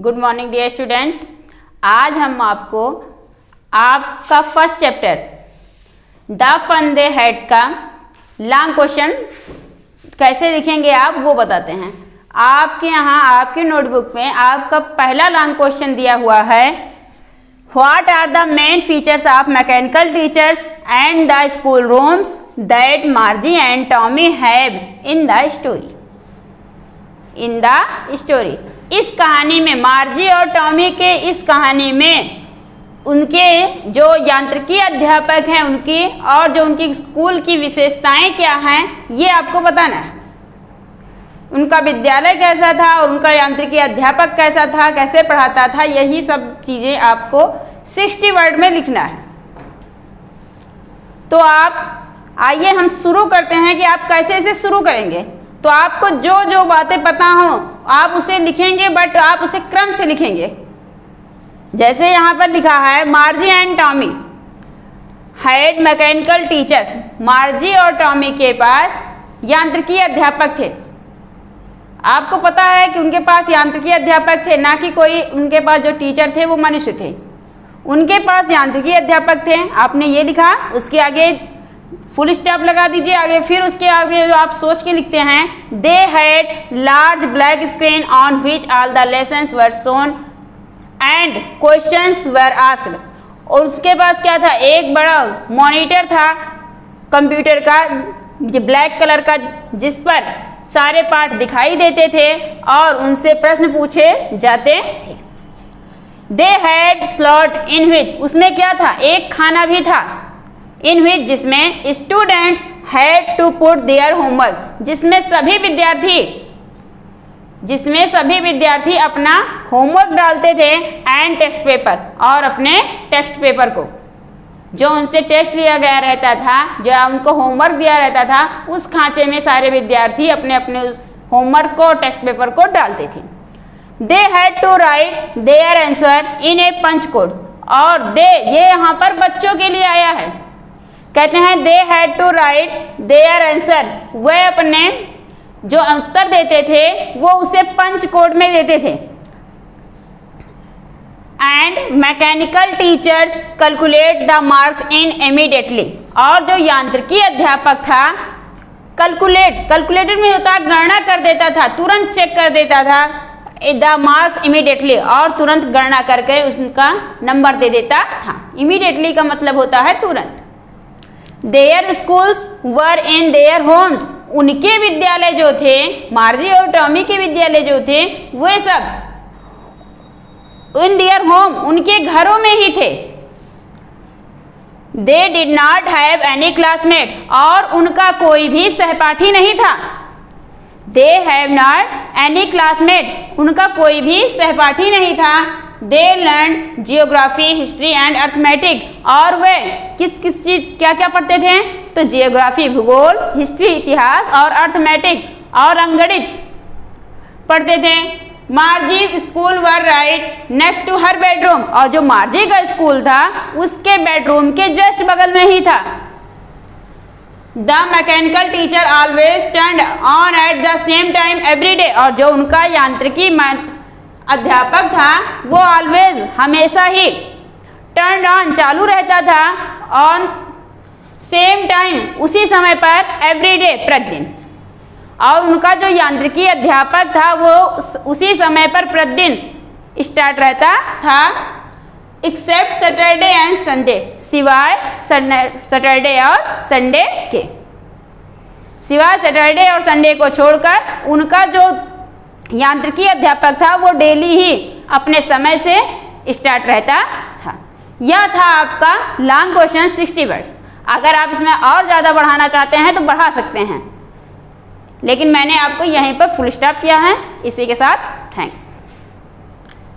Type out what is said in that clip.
Good morning dear student. आज हम आपको आपका first chapter the fun they had का लॉन्ग क्वेश्चन कैसे लिखेंगे आप वो बताते हैं। आपके यहाँ आपके नोटबुक में आपका पहला लॉन्ग क्वेश्चन दिया हुआ है, what are the main features of mechanical teachers and the school rooms that Margie and Tommy have in the story. In the story, इस कहानी में मार्जी और टॉमी के इस कहानी में उनके जो यांत्रिकी अध्यापक हैं उनकी और जो उनकी स्कूल की विशेषताएं क्या हैं ये आपको बताना है। उनका विद्यालय कैसा था और उनका यांत्रिकी अध्यापक कैसा था, कैसे पढ़ाता था, यही सब चीज़ें आपको 60 वर्ड में लिखना है। तो आप आइए हम शुरू करते हैं कि आप कैसे इसे शुरू करेंगे। तो आपको जो जो बातें पता हो आप उसे लिखेंगे, बट आप उसे क्रम से लिखेंगे। जैसे यहाँ पर लिखा है, मार्जी and Tommy had mechanical teachers. मार्जी और टॉमी के पास यांत्रिकी अध्यापक थे। आपको पता है कि उनके पास यांत्रिकी अध्यापक थे, ना कि कोई उनके पास जो टीचर थे वो मनुष्य थे। उनके पास यांत्रिकी अध्यापक थे, आपने ये लिखा, उसके आगे फुल स्टॉप लगा दीजिए आगे। फिर उसके आगे जो आप सोच के लिखते हैं, they had large black screen on which all the lessons were shown and questions were asked. और उसके पास क्या था, एक बड़ा मॉनिटर था कंप्यूटर का, ये ब्लैक कलर का, जिस पर सारे पाठ दिखाई देते थे और उनसे प्रश्न पूछे जाते थे। दे हैड स्लॉट इन विच, उसमें क्या था, एक खाना भी था, इन विच जिसमें students had to put their homework, जिसमें सभी विद्यार्थी अपना होमवर्क डालते थे, एंड टेस्ट पेपर, और अपने टेक्स्ट पेपर को, जो उनसे टेस्ट लिया गया रहता था, जो उनको होमवर्क दिया रहता था, उस खांचे में सारे विद्यार्थी अपने अपने उस होमवर्क को, टेक्स्ट पेपर को डालते थे। They had to write their answer in a punch code, और दे ये यहाँ पर बच्चों के लिए आया है। कहते हैं they had to write their answer, वह अपने जो उत्तर देते थे वो उसे पंच कोड में देते थे। And mechanical teachers calculate the marks in immediately, और जो यांत्रिकी अध्यापक था, कैलकुलेटेड में होता गणना कर देता था, तुरंत चेक कर देता था द मार्क्स इमीडिएटली, और तुरंत गणना करके उसका नंबर दे देता था। इमीडिएटली का मतलब होता है तुरंत। There schools were in their homes, उनके विद्यालय जो थे, मार्जी और टॉमी के विद्यालय जो थे, वे सब इन देयर होम, उनके घरों में ही थे। They did not have any classmate, और उनका कोई भी सहपाठी नहीं था। They have not any classmate, उनका कोई भी सहपाठी नहीं था। They learn geography, history and arithmetic, और वे किस चीज क्या क्या पढ़ते थे, तो जियोग्राफी भूगोल, हिस्ट्री इतिहास, और अर्थमेटिक और अंगणित पढ़ते थे। Margie school were right next to her bedroom, और जो मार्जी का स्कूल था उसके बेडरूम के जस्ट बगल में ही था। The mechanical teacher always turned on at the same time every day, और जो उनका यांत्रिकी अध्यापक था वो ऑलवेज हमेशा ही टर्न ऑन चालू रहता था, ऑन सेम टाइम उसी समय पर, एवरी डे प्रतिदिन, और उनका जो यांत्रिकी अध्यापक था वो उसी समय पर प्रतिदिन स्टार्ट रहता था, एक्सेप्ट सैटरडे एंड संडे, सिवाय सैटरडे और संडे के। सिवाय सैटरडे और संडे को छोड़कर उनका जो यांत्रिकी अध्यापक था वो डेली ही अपने समय से स्टार्ट रहता था। यह था आपका लॉन्ग क्वेश्चन 60 वर्ड। अगर आप इसमें और ज़्यादा बढ़ाना चाहते हैं तो बढ़ा सकते हैं, लेकिन मैंने आपको यहीं पर फुल स्टॉप किया है। इसी के साथ थैंक्स।